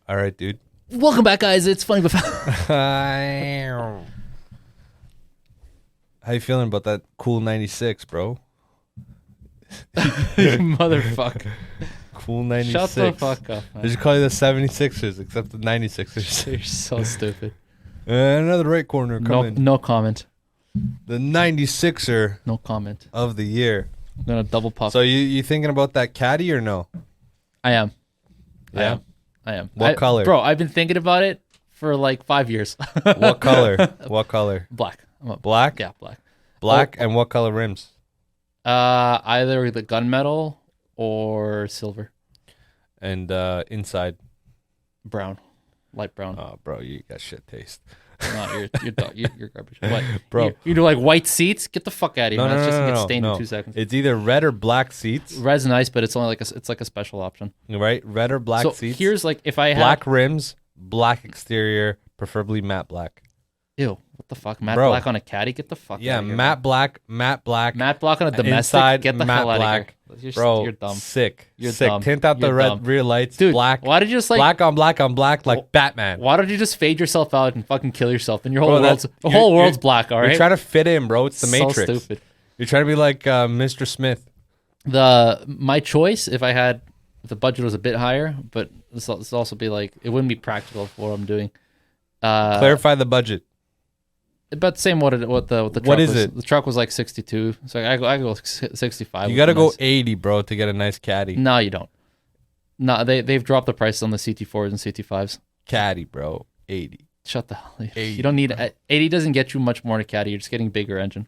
All right, dude. Welcome back, guys. It's funny, but How you feeling about that cool 96, bro? motherfucker. Cool 96. Shut the fuck up, They man. should call you the 76ers, except the 96ers. You're so stupid. Another right corner coming. No comment. The 96er No comment. of the year. I'm gonna double pop. So you thinking about that caddy or no? I am. Yeah. I am. What color? Bro, I've been thinking about it for like 5 years. What color? What color? Black. Black? Yeah, black. Black and what color rims? Either the gunmetal or silver. And inside? Brown. Light brown. Oh, bro, you got shit taste. No, you're garbage. What? Bro. You do like white seats? Get the fuck out of here, No, man. It's just gonna no, get stained no. in 2 seconds. It's either red or black seats, Red's nice, but it's only like a special option. right? Red or black So seats. here's like if I had black rims, black exterior, preferably matte black. Ew, what the fuck? Matte Bro. black on a caddy? Get the fuck Yeah, out of here. matte black. Matte black on a domestic? Inside, Get the matte hell out black. of here. Bro, You're dumb. sick. You're sick. dumb. Tint out the You're red dumb. rear lights. Dude, black. why did you just like black on black like Batman. Why don't you just fade yourself out and fucking kill yourself? Then your whole Bro, world's that's- whole you're- world's black, all right? You're trying to fit in, bro. It's the So Matrix. stupid. You're trying to be like Mr. Smith. My choice, if the budget was a bit higher, but this also be like it wouldn't be practical for what I'm doing. Clarify the budget. About the same what the truck What is was. it? The truck was like 62, so I go 65. You got to would be go nice. 80, bro, to get a nice caddy. No, you don't. No, they've dropped the prices on the CT4s and CT5s. Caddy, bro. 80. Shut the hell. 80, You don't need 80. Doesn't get you much more in a caddy. You're just getting bigger engine.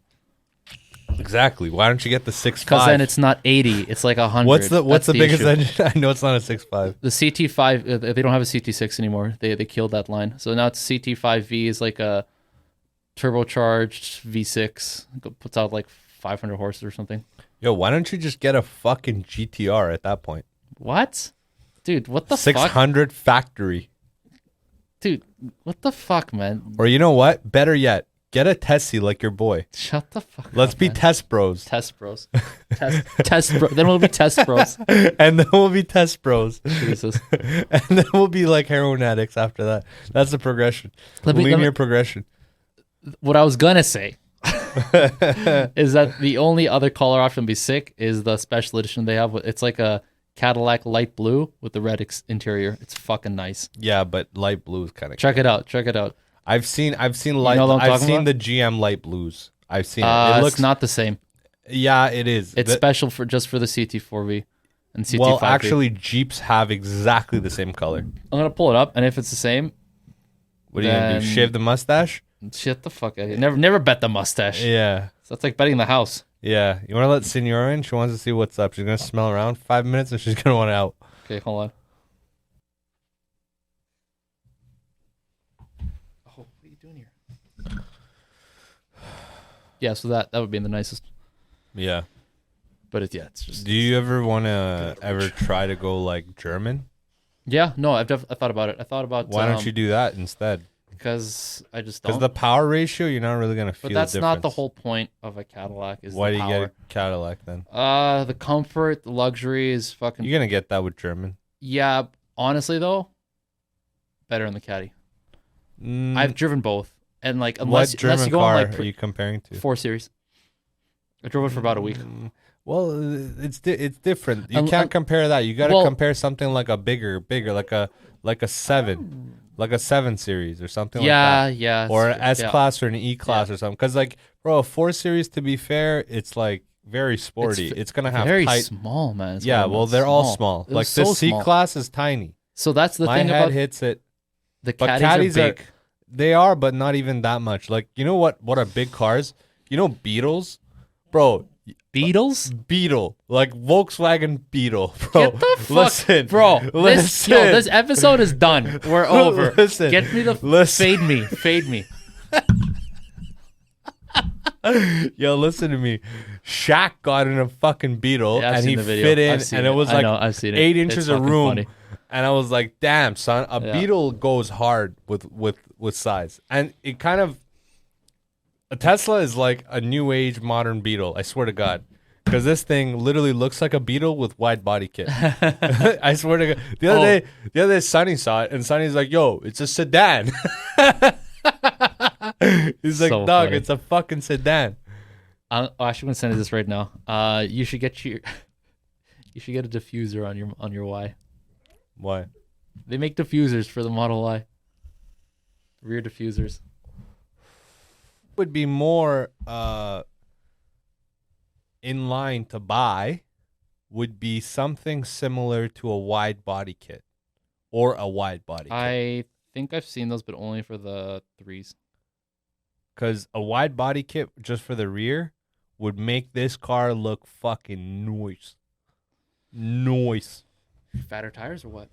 Exactly. Why don't you get the 6.5? Because then it's not 80. It's like 100. What's the biggest issue. engine? I know it's not a 6.5. The CT5. They don't have a CT6 anymore. They killed that line. So now it's CT5V is like a turbocharged V6. Puts out like 500 horses or something. Yo, why don't you just get a fucking GTR at that point? What? Dude, what the fuck? 600 factory. Dude, what the fuck, man? Or you know what? Better yet, get a Tessie like your boy. Shut the fuck Let's up, be man. test bros. Test bros. Test bro. Then we'll be test bros. And then we'll be test bros. Jesus. And then we'll be like heroin addicts after that. That's the progression. Linear progression. What I was gonna say is that the only other color option to be sick is the special edition they have. It's like a Cadillac light blue with the red interior. It's fucking nice. Yeah, but light blue is kind of. Check it out. Check it out. I've seen light. know what I'm I've talking seen about? the GM light blues. I've seen it. It looks It's not the same. Yeah, it is. It's special for just for the CT4V and CT5V. Well, actually, Jeeps have exactly the same color. I'm gonna pull it up, and if it's the same, What are you gonna do? Then- Shave the mustache? shit the fuck out of here. Never bet the mustache. Yeah. So that's like betting the house. Yeah. You want to let Senora in? She wants to see what's up. She's gonna smell around 5 minutes, and she's gonna want out. Okay, hold on. Oh, what are you doing here? Yeah, so that would be the nicest. Yeah. But it's just. Do you ever want to try to go like German? Yeah, no, I thought about it. I thought about. Why don't you do that instead? Because I just Because don't. the power ratio, you're not really gonna feel. But that's the not the difference. whole point of a Cadillac. Is Why the do you power. get a Cadillac then? The comfort, the luxury is fucking. You're gonna get that with German. Yeah, honestly though, better in the Caddy. I've driven both, and like unless what German you go car on like are you comparing to? 4 Series. I drove it for about a week. Well, it's different. You Un- can't un- compare that. You got to well- compare something like a bigger, like a 7, like a 7 Series or something like that. Yeah. Or an S yeah. class or an E class or something. Because like, bro, a 4 Series, to be fair, it's like very sporty. It's gonna have very tight. small, man. It's Yeah, what I well, meant, they're all small. It Like was the so C small. class is tiny. So that's the My thing head about hits it. the But Caddies caddies are big. They are, but not even that much. Like, you know what are big cars? You know Beetles? Bro, Beetles? Beetle. Like Volkswagen Beetle, bro. Get the fuck, Listen, bro. Listen. This episode is done. We're over. Listen. Get me the Listen. fade me. Yo, listen to me. Shaq got in a fucking Beetle Yeah, I've and seen he the video. fit in I've seen and it was I like know, I've seen it. 8 inches It's of fucking room. funny. And I was like, damn, son, a Yeah. Beetle goes hard with size. And it kind of, a Tesla is like a new age modern Beetle. I swear to God. Because this thing literally looks like a Beetle with wide body kit. I swear to God. The other day, Sonny saw it, and Sonny's like, "Yo, it's a sedan." He's like, So "Dog, funny. it's a fucking sedan." I'm actually gonna send you this right now. You should get a diffuser on your Y. Why? They make diffusers for the Model Y. Rear diffusers. Would be more in line to buy would be something similar to a wide body kit or a wide body kit. I think I've seen those, but only for the 3s. Because a wide body kit just for the rear would make this car look fucking nice. Fatter tires or what?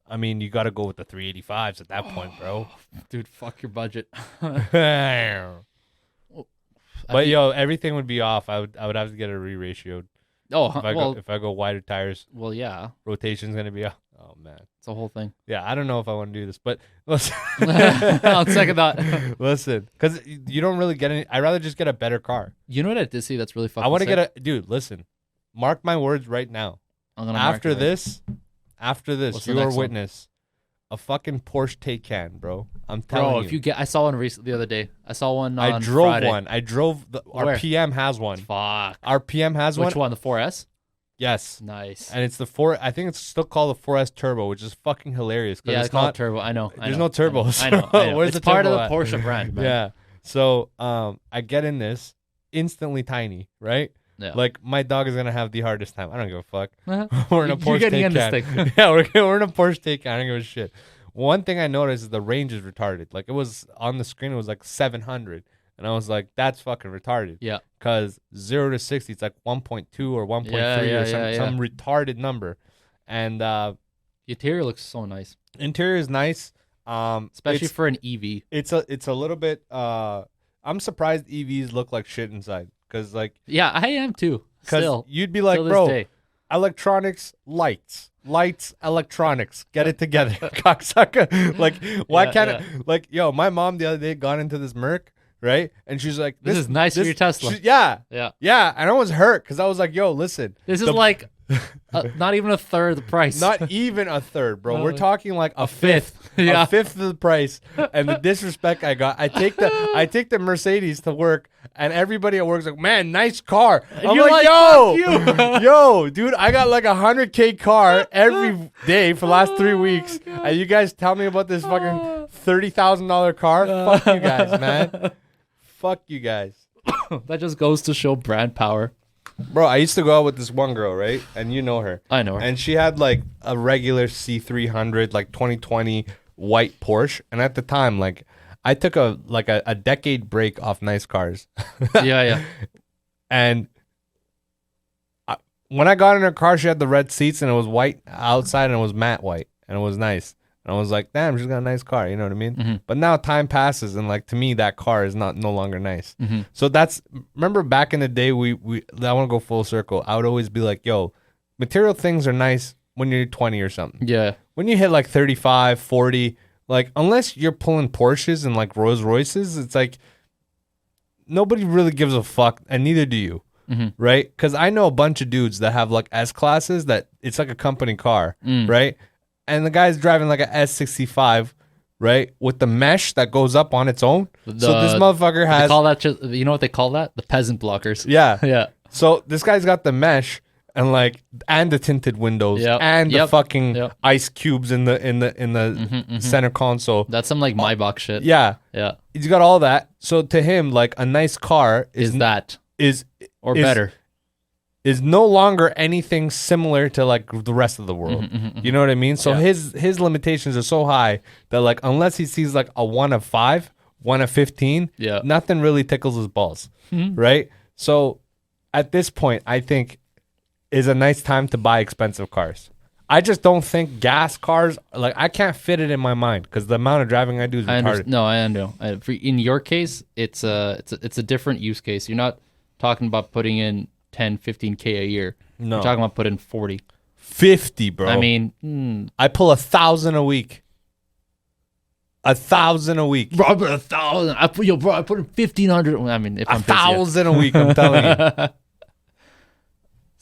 I mean, you got to go with the 385s at that point, bro. Dude, fuck your budget. But yo, everything would be off. I would have to get it re-ratioed. Oh, If I go wider tires, well, yeah, rotation's gonna be off. Oh man, it's a whole thing. yeah. I don't know if I want to do this, but listen, On second thought, listen, because you don't really get any. I'd rather just get a better car. you know what I did see that's really fucking. I want to sick? get a dude. Listen, mark my words right now. I'm gonna mark After it right. this, What's the you are next one? witness. A fucking Porsche Taycan, bro. I'm telling Bro, you. if you get, I saw one recently the other day. I saw one. On I drove Friday. one. I drove. Our Where? PM has one. Fuck. Our PM has Which one. one? The 4S. Yes. Nice. And it's the 4. I think it's still called the 4S Turbo, which is fucking hilarious. Yeah, it's it's called not turbo. I know. There's no turbos. I know. Where's It's the part of turbo the at? Porsche brand, man. Yeah. So I get in this instantly tiny, right? Yeah. Like my dog is gonna have the hardest time. I don't give a fuck. Uh-huh. We're in a You're Porsche getting in this Taycan. thing. Yeah, we're in a Porsche Taycan. I don't give a shit. One thing I noticed is the range is retarded. Like it was on the screen, it was like 700, and I was like, "That's fucking retarded." Yeah. Because 0 to 60, it's like 1.2 or 1.3 Yeah, or yeah. some retarded number. And The interior looks so nice, interior is nice. especially for an EV. It's a little bit. I'm surprised EVs look like shit inside. Because like, Yeah, I am too. Still, you'd be like, till this bro, day. electronics, lights, electronics, get it together, cocksucker. Like, why Yeah, can't yeah. it? Like, yo, my mom the other day got into this Merc, right? And she's like, This is nice for your Tesla. Yeah, Yeah, yeah. And I was hurt because I was like, yo, listen, this is like not even a third of the price. not even a third, bro. No, We're talking like a fifth. fifth. Yeah. A fifth of the price. And the disrespect I got. I take the Mercedes to work, and everybody at work's like, man, nice car. I'm you're like, like, yo, fuck yo, dude, I got like $100K car every day for the last 3 weeks. And you guys tell me about this fucking $30,000 car? Fuck you guys, man. Fuck you guys. That just goes to show brand power. Bro, I used to go out with this one girl, right? And you know her. I know her. And she had like a regular C300, like 2020 white Porsche. And at the time, like I took a decade break off nice cars. Yeah. And when I got in her car, she had the red seats and it was white outside and it was matte white and it was nice. And I was like, damn, she's got a nice car. You know what I mean? Mm-hmm. But now time passes and like to me, that car is no longer nice. Mm-hmm. So remember back in the day, I want to go full circle. I would always be like, yo, material things are nice when you're 20 or something. Yeah. When you hit like 35, 40, like unless you're pulling Porsches and like Rolls Royces, it's like nobody really gives a fuck and neither do you. Mm-hmm. Right? Because I know a bunch of dudes that have like S classes that it's like a company car, right? And the guy's driving like a S65, right? With the mesh that goes up on its own. So this motherfucker They has. call that just, you know what they call that? The peasant blockers. Yeah. Yeah. So this guy's got the mesh and the tinted windows Yep. and the Yep. fucking Yep. ice cubes in the center console. That's some like Maybach shit. Yeah. Yeah. He's got all that. So to him, like a nice car Is that is or is- better? is no longer anything similar to like the rest of the world. You know what I mean? So Yeah. his limitations are so high that like unless he sees like a 1 of 5, 1 of 15, Yeah. nothing really tickles his balls. Right? So at this point, I think is a nice time to buy expensive cars. I just don't think gas cars like I can't fit it in my mind because the amount of driving I do is retarded. No, I know. In your case, it's a different use case. You're not talking about putting in 10, 15K a year. No. You're talking about putting 40. 50, bro. I mean, I pull 1,000 a week. 1,000 a week. bro, I put 1,000. I put in 1,500. I mean, if I'm busy. 1,000 a week, I'm telling you.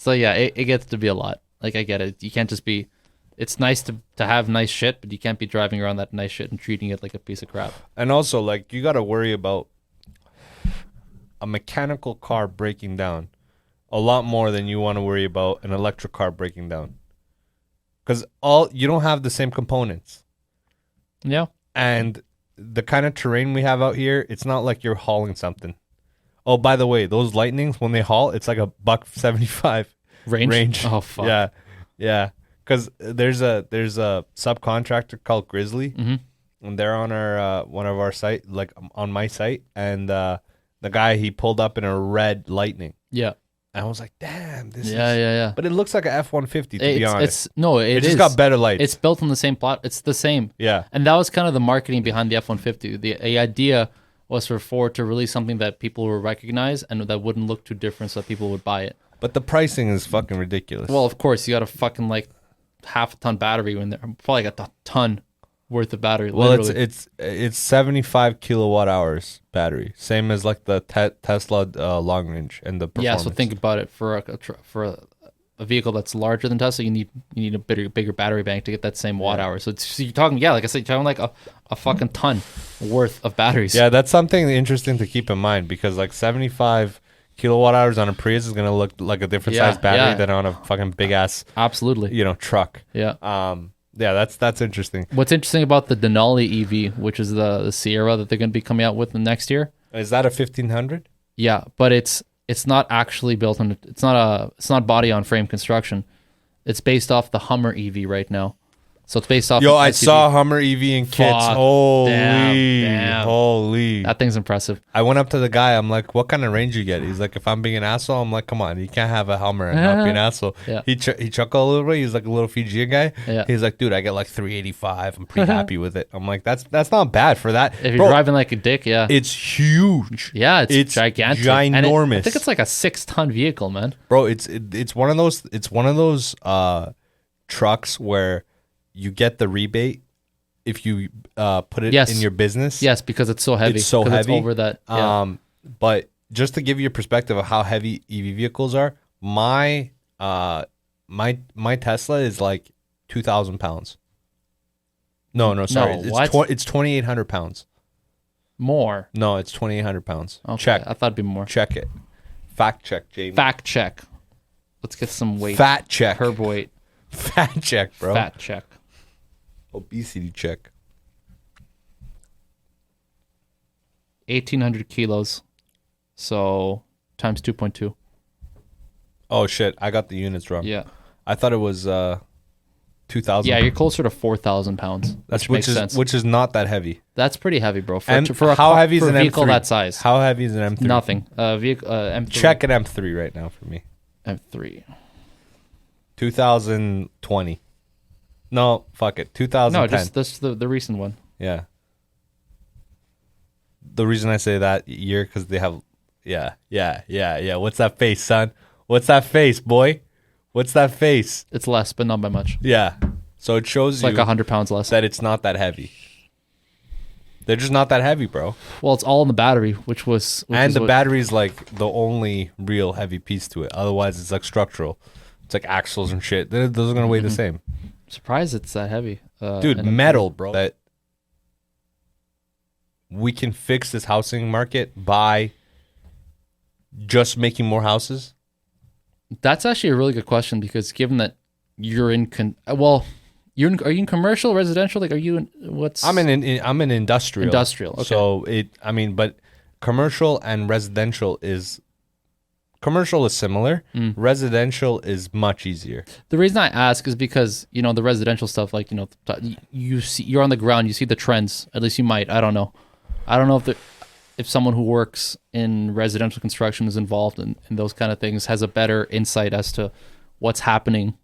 So yeah, it gets to be a lot. Like I get it. You can't just be. It's nice to have nice shit, but you can't be driving around that nice shit and treating it like a piece of crap. And also, like, you got to worry about a mechanical car breaking down a lot more than you want to worry about an electric car breaking down. Because you don't have the same components. Yeah. And the kind of terrain we have out here, it's not like you're hauling something. Oh, by the way, those Lightnings, when they haul, it's like $175 range. Oh fuck. Yeah, yeah. Because there's a subcontractor called Grizzly, and they're on our one of our site, like on my site, and the guy, he pulled up in a red Lightning. Yeah. And I was like, damn, this is... Yeah. But it looks like a F-150, to be honest. It just got better lights. It's built on the same plot. It's the same. Yeah. And that was kind of the marketing behind the F-150. The idea was for Ford to release something that people would recognize and that wouldn't look too different so that people would buy it. But the pricing is fucking ridiculous. Well, of course, you got a fucking like half a ton battery in there. Probably got a ton worth of battery. Well, literally. it's 75 kilowatt hours battery, same as like the Tesla long range and the performance. Yeah, so think about it, for a vehicle that's larger than Tesla, you need a bigger battery bank to get that same watt hour. So you're talking, like I said, you're talking like a fucking ton worth of batteries. Yeah, that's something interesting to keep in mind, because like 75 kilowatt hours on a Prius is gonna look like a different size battery than on a fucking big ass truck. Yeah. Yeah, that's interesting. What's interesting about the Denali EV, which is the Sierra that they're going to be coming out with the next year? Is that a 1500? Yeah, but it's not actually built on. It's not body on frame construction. It's based off the Hummer EV right now. So it's based off. Yo, I saw Hummer EV in kits. Holy, damn. holy! That thing's impressive. I went up to the guy. I'm like, "What kind of range you get?" He's like, "If I'm being an asshole," I'm like, "Come on, you can't have a Hummer and not be an asshole." Yeah. He chuckled a little bit. He's like a little Fijian guy. Yeah. He's like, "Dude, I get like 385. I'm pretty happy with it." I'm like, "That's not bad for that." If you're driving like a dick, yeah, it's huge. Yeah, it's gigantic, ginormous. I think it's like a 6-ton vehicle, man. Bro, it's one of those trucks where you get the rebate if you put it in your business. Yes, because it's so heavy. It's so heavy. It's over that. Yeah. But just to give you a perspective of how heavy EV vehicles are, my Tesla is like 2,000 pounds. No, sorry. It's 2,800 pounds. More. No, it's 2,800 pounds. Okay, Check. I thought it'd be more. Check it. Fact check, Jamie. Fact check. Let's get some weight. Fat check. Herb weight. Fat check, bro. Fat check. Obesity check. 1,800 kilos. So times 2.2. Oh shit! I got the units wrong. Yeah. I thought it was 2,000. Yeah, you're closer to 4,000 pounds. Which makes sense. Which is not that heavy. That's pretty heavy, bro. For how heavy is an vehicle M3? that size? How heavy is an M3? Nothing. M3. Check an M3 right now for me. M3. 2020. No, fuck it. 2010. No, just the recent one. Yeah. The reason I say that year, because they have... Yeah. What's that face, son? What's that face, boy? What's that face? It's less, but not by much. Yeah. So it shows it's like 100 pounds less. That it's not that heavy. They're just not that heavy, bro. Well, it's all in the battery, which the battery's like the only real heavy piece to it. Otherwise, it's like structural. It's like axles and shit. Those are going to weigh the same. Surprised it's that heavy. Dude, metal, bro. That we can fix this housing market by just making more houses? That's actually a really good question, because given that you're in are you in commercial, residential? Like, are you in what's? I'm in industrial. Industrial. Okay. So but commercial and residential is similar. Residential is much easier. The reason I ask is because, the residential stuff, like, you're on the ground, you see the trends. At least you might. I don't know. I don't know if someone who works in residential construction is involved in those kind of things, has a better insight as to what's happening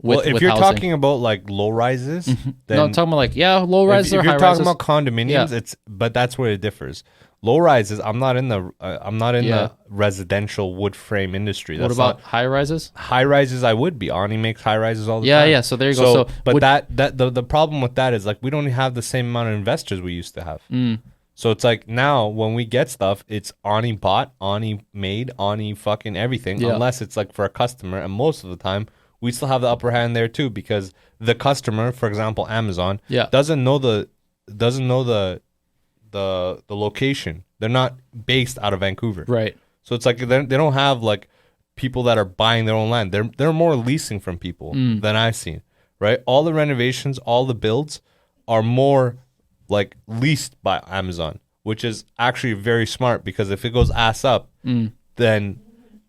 with if you're housing. talking about like low rises, then no, I'm talking about like low rises or high rises. If you're talking about condominiums, but that's where it differs. Low rises, I'm not in the residential wood frame industry. What about high rises? High rises, I would be. Ani makes high rises all the time. Yeah. So there you go. But the problem with that is like we don't have the same amount of investors we used to have. So it's like now when we get stuff, it's Ani bought, Ani made, Ani fucking everything, Yeah. unless it's like for a customer. And most of the time, we still have the upper hand there too, because the customer, for example, Amazon, Yeah. doesn't know the location. They're not based out of Vancouver, Right. so it's like they don't have like people that are buying their own land. They're more leasing from people than I've seen. Right, all the renovations, all the builds are more like leased by Amazon, which is actually very smart, because if it goes ass up, then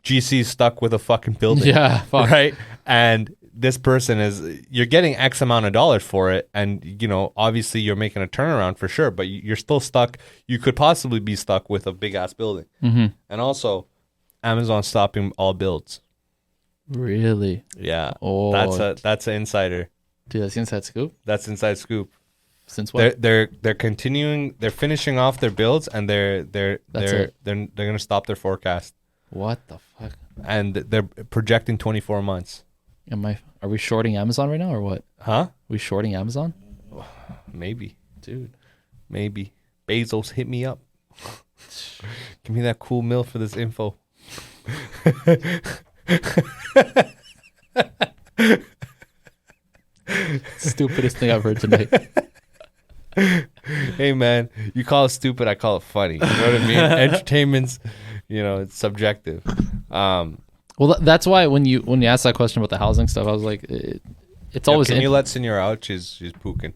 GC is stuck with a fucking building. Yeah. Fuck. Right, and this person you're getting X amount of dollars for it, and you know, obviously you're making a turnaround for sure, but you're still stuck. You could possibly be stuck with a big ass building. And also Amazon stopping all builds. Really? Yeah. Oh, That's an insider. dude, that's the inside scoop. That's inside scoop. Since what? They're continuing, they're finishing off their builds, and they're gonna stop their forecast, What the fuck? and they're projecting 24 months. Are we shorting Amazon right now or what? Huh? Are we shorting Amazon? Maybe. Dude. Maybe. Bezos, hit me up. Give me that cool mill for this info. Stupidest thing I've heard tonight. Hey man, you call it stupid, I call it funny. You know what I mean? Entertainment's, it's subjective. Well, that's why when you asked that question about the housing stuff, I was like, it's always. Can you let Senora out? She's puking.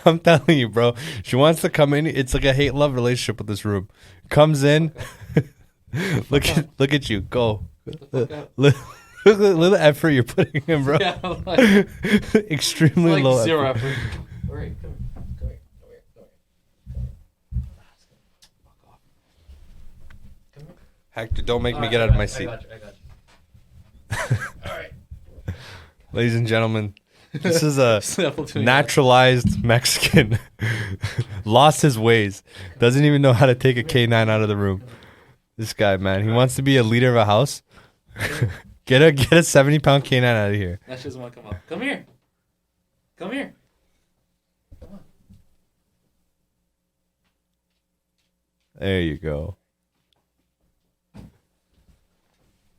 I'm telling you, bro. She wants to come in. It's like a hate-love relationship with this room. Comes in. Look at you. Go. Look at the effort you're putting in, bro. Yeah, like, Extremely like low zero effort. effort. All right, come here. Hector, don't make me get out of my seat. I got you. All right. Ladies and gentlemen, this is a Sample to me. naturalized Mexican. Lost his ways. Doesn't even know how to take a K9 out of the room. This guy, man. He wants to be a leader of a house. Get a 70-pound K9 out of here. That shit doesn't want to come up. Come here. Come here. There you go.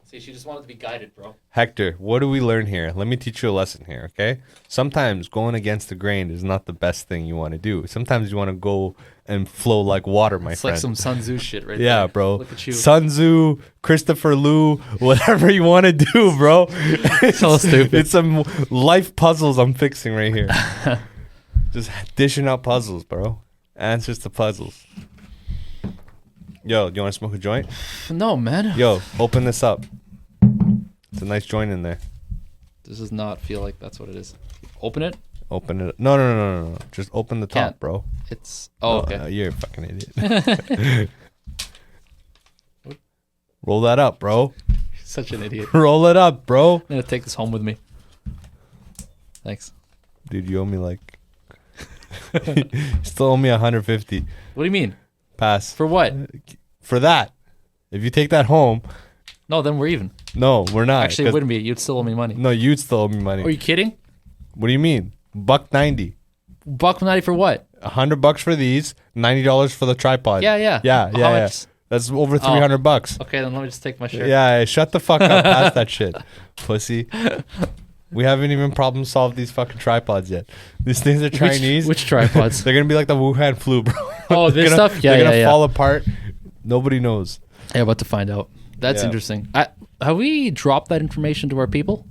See, she just wanted to be guided, bro. Hector, what do we learn here? Let me teach you a lesson here, okay? Sometimes going against the grain is not the best thing you want to do. Sometimes you want to go and flow like water, my It's friend. like some Sun Tzu shit right there. Yeah, bro. Look at you. Sun Tzu, Christopher Liu, whatever you want to do, bro. It's so stupid. It's some life puzzles I'm fixing right here. Just dishing out puzzles, bro. Answers to puzzles. Yo, do you want to smoke a joint? No, man. Yo, open this up. It's a nice joint in there. This does not feel like that's what it is. Open it. Open it. No. Just open the top, Can't. bro. It's. Oh, okay. You're a fucking idiot. Roll that up, bro. Such an idiot. Roll it up, bro. I'm gonna take this home with me. Thanks. Dude, you owe me like... you still owe me 150. What do you mean? Pass. For what? For that. If you take that home... No, then we're even. No, we're not. Actually, it wouldn't be. You'd still owe me money. No, you'd still owe me money. Are you kidding? What do you mean? $1.90. $1.90 for what? $100 for these, $90 for the tripod. Yeah. Yeah. How much? That's over $300. Okay, then let me just take my shirt. Yeah, shut the fuck up. Pass that shit, pussy. We haven't even problem solved these fucking tripods yet. These things are Chinese. Which tripods? They're gonna be like the Wuhan flu, bro. Oh, this They're gonna- stuff? Yeah, They're gonna yeah. fall apart. Nobody knows. Yeah, about to find out. That's Yeah. interesting. Have we dropped that information to our people?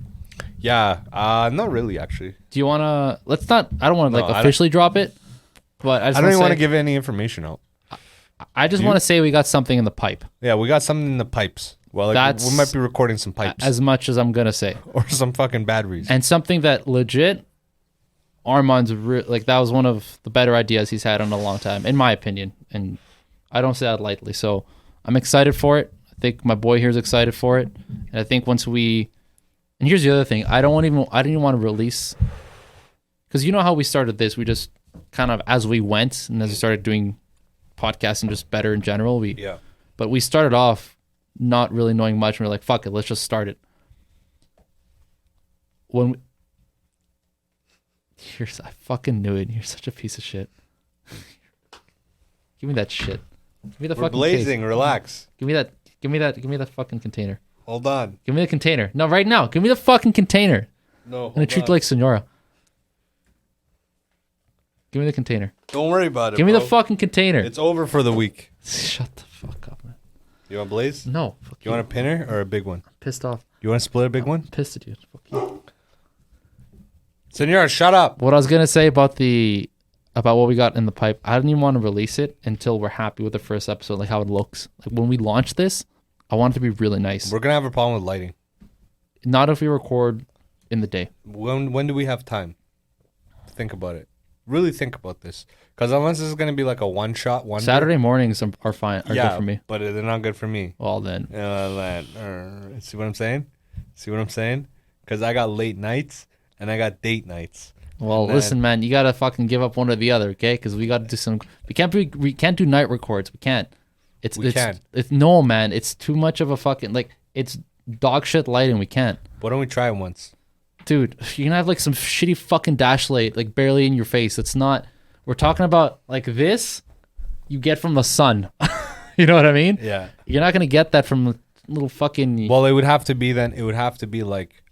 Yeah, not really, actually. Do you want to? Let's not. I don't want to No, I don't- officially drop it, but I don't even want to give any information out. I just You? want to say we got something in the pipe. Yeah, we got something in the pipes. Well, like, That's- we might be recording some pipes As much as I'm gonna say, or some fucking batteries. and something that legit, Armand's like that was one of the better ideas he's had in a long time, in my opinion, and I don't say that lightly. So I'm excited for it. I think my boy here is excited for it, and I think once we, and here's the other thing, I didn't even want to release, because you know how we started this, we just kind of as we went and as we started doing podcasting just better in general, but we started off not really knowing much, and we're like, fuck it, let's just start it. I fucking knew it. You're such a piece of shit. Give me that shit. Give me the We're fucking blazing. case. Relax. Give me that. Give me that fucking container. Hold on. Give me the container. No, right now. Give me the fucking container. No. I'm gonna treat you like Senora. Give me the container. Don't worry about it. Give me the fucking container. It's over for the week. Shut the fuck up, man. You want blaze? No. Fuck You want a pinner or a big one? I'm pissed off. You want to split a big one? I'm pissed at you. Fuck you. Senor, shut up. What I was gonna say about what we got in the pipe, I didn't even want to release it until we're happy with the first episode, like how it looks. Like when we launch this, I want it to be really nice. We're gonna have a problem with lighting. Not if we record in the day. When do we have time? Think about it. Really think about this. Because unless this is gonna be like a one shot, one Saturday mornings are fine. Are good for me. But they're not good for me. Well then, see what I'm saying? Because I got late nights and I got date nights. well, listen, man, you gotta fucking give up one or the other, okay? Because we gotta do some. We can't do night records. We can't. It's no, man. It's too much of a fucking It's dog shit lighting. We can't. Why don't we try it once? Dude, you're gonna have like some shitty fucking dash light, like barely in your face. It's not. We're talking about like this. You get from the sun. You know what I mean? Yeah. You're not gonna get that from a little fucking. Well, it would have to be then. It would have to be like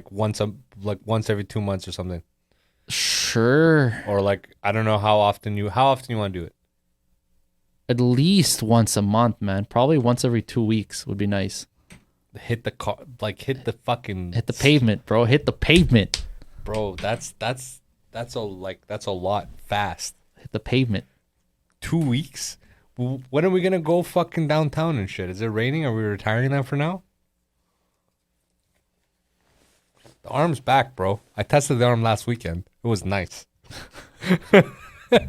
once every 2 months or something. Sure. Or like I don't know how often you want to do it. At least once a month, man. Probably once every 2 weeks would be nice. Hit the car, hit the fucking. Hit the pavement, bro. Hit the pavement. Bro, that's a lot fast. Hit the pavement. 2 weeks. When are we gonna go fucking downtown and shit? Is it raining? Are we retiring that for now? The arm's back, bro. I tested the arm last weekend. It was nice. I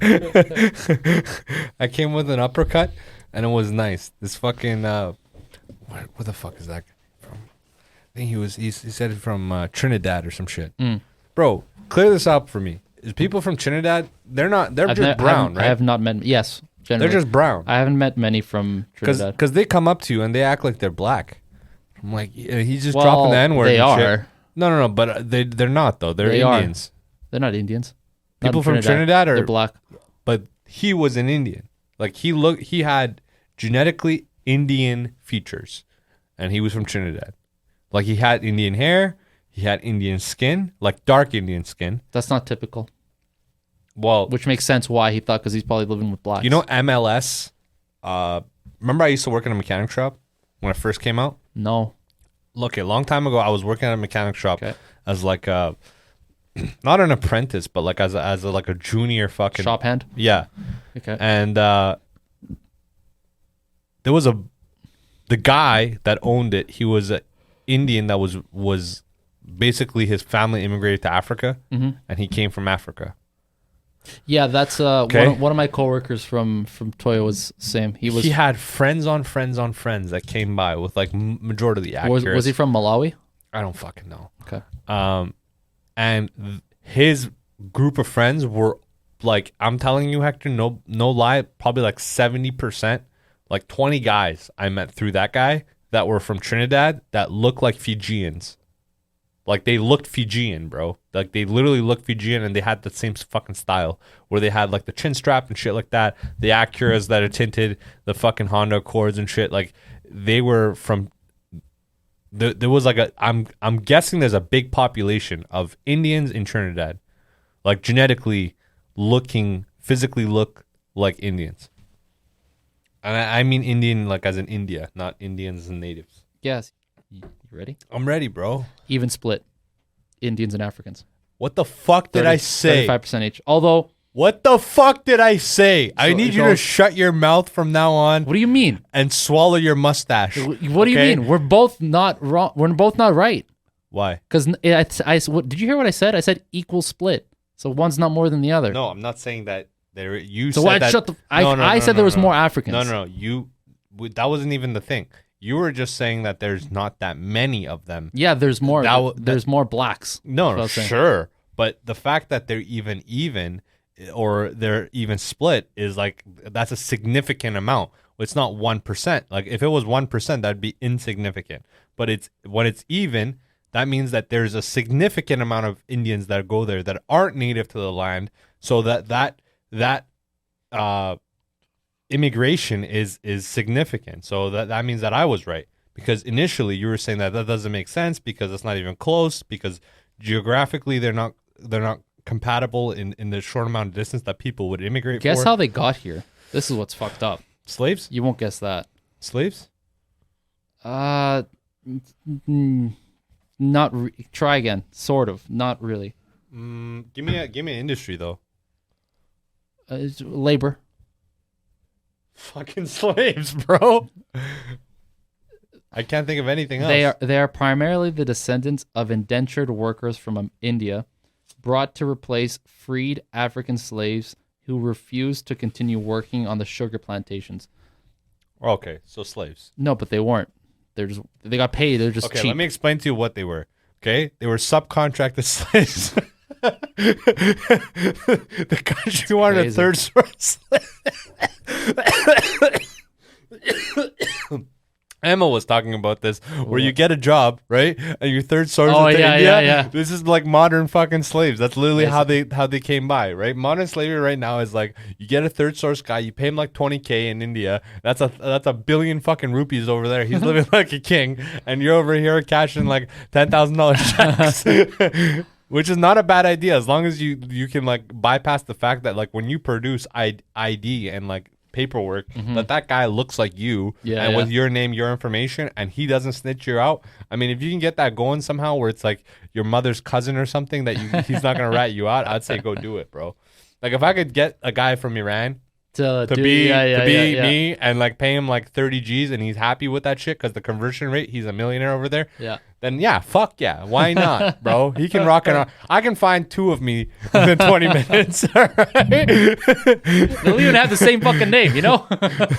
came with an uppercut, and it was nice. This fucking where the fuck is that guy from? I think he said it from Trinidad or some shit. Bro, clear this up for me. Is people from Trinidad? They're just brown, right? I have not met. Yes, generally. They're just brown. I haven't met many from Trinidad. Because they come up to you and they act like they're black. I'm like, he's just dropping the N-word. They and are. Shit. No, but they're not though. They're Indians. They're not Indians. People from Trinidad they're black. But he was an Indian. Like he had genetically Indian features, and he was from Trinidad. Like he had Indian hair, he had Indian skin, like dark Indian skin. That's not typical. Well, which makes sense why he thought, because he's probably living with blacks. You know MLS? Remember I used to work in a mechanic shop when I first came out? No. Look, a long time ago, I was working at a mechanic shop as like a, not an apprentice, but like as a junior fucking shop hand. Yeah. Okay. And there was the guy that owned it. He was an Indian that was basically his family immigrated to Africa, and he came from Africa. Yeah, that's one of my coworkers from Toyo was same. He had friends on friends on friends that came by with like majority of the actors. Was he from Malawi? I don't fucking know. Okay. And his group of friends were like, I'm telling you, Hector, no lie, probably like 70%, like 20 guys I met through that guy that were from Trinidad that looked like Fijians. Like they looked Fijian, bro. Like they literally looked Fijian, and they had the same fucking style where they had like the chin strap and shit like that. The Acuras that are tinted, the fucking Honda Accords and shit. Like they were from. There was like I'm guessing there's a big population of Indians in Trinidad, like genetically physically look like Indians. And I mean Indian like as in India, not Indians and natives. Yes. You ready? I'm ready, bro. Even split. Indians and Africans. What the fuck did I say? 35% each. Although. What the fuck did I say? I need you to shut your mouth from now on. What do you mean? And swallow your mustache. What do you mean? We're both not wrong. We're both not right. Why? Because did you hear what I said? I said equal split. So one's not more than the other. No, I'm not saying that. You so said that. Shut the. I said there was more Africans. No. That wasn't even the thing. You were just saying that there's not that many of them. Yeah, there's more. There's more blacks. No, sure. But the fact that they're even, or they're even split is like, that's a significant amount. It's not 1%. Like if it was 1%, that'd be insignificant. But when it's even, that means that there's a significant amount of Indians that go there that aren't native to the land. So that immigration is significant. So that means that I was right, because initially you were saying that doesn't make sense because it's not even close, because geographically they're not compatible in the short amount of distance that people would immigrate Guess for. how they got here. This is what's fucked up. Slaves? You won't guess that. Slaves? Not try again. Sort of. Not really. Give me an industry though. It's labor. Fucking slaves, bro. I can't think of anything else. They are primarily the descendants of indentured workers from India, brought to replace freed African slaves who refused to continue working on the sugar plantations. Okay, so slaves. No, but they weren't. They got paid. They're just okay, cheap. let me explain to you what they were. Okay, they were subcontracted slaves. The country wanted crazy. a third source. Emma was talking about this, where you get a job, right, and your third source is to India. Yeah. This is like modern fucking slaves. That's literally how they came by, right? Modern slavery right now is like you get a third source guy, you pay him like $20K in India. That's a billion fucking rupees over there. He's living like a king, and you're over here cashing like $10,000 checks. Which is not a bad idea, as long as you can like bypass the fact that like when you produce ID and like paperwork, that guy looks like you, with your name, your information, and he doesn't snitch you out. I mean, if you can get that going somehow, where it's like your mother's cousin or something that he's not gonna rat you out, I'd say go do it, bro. Like if I could get a guy from Iran to be me and like pay him like 30 G's and he's happy with that shit because the conversion rate, he's a millionaire over there. Yeah. Then fuck yeah. Why not, bro? He can rock it on. I can find two of me within 20 minutes. All right? They'll even have the same fucking name, you know?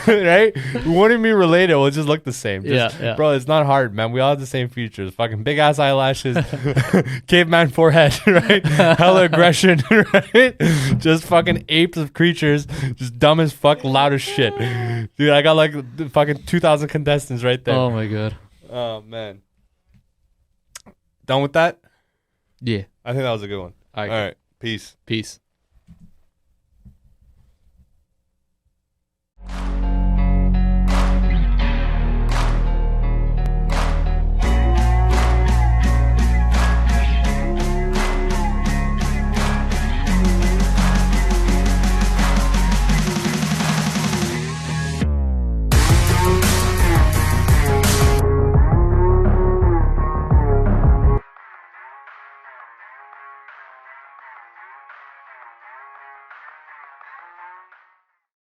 Right? We wouldn't be related. We'll just look the same. Yeah. Bro, it's not hard, man. We all have the same features. Fucking big ass eyelashes, caveman forehead, right? Hella aggression, right? Just fucking apes of creatures, just dumb as fuck, loud as shit. Dude, I got like fucking 2,000 contestants right there. Oh my god. Oh, man. Done with that? Yeah. I think that was a good one. All right. All right. Peace. Peace.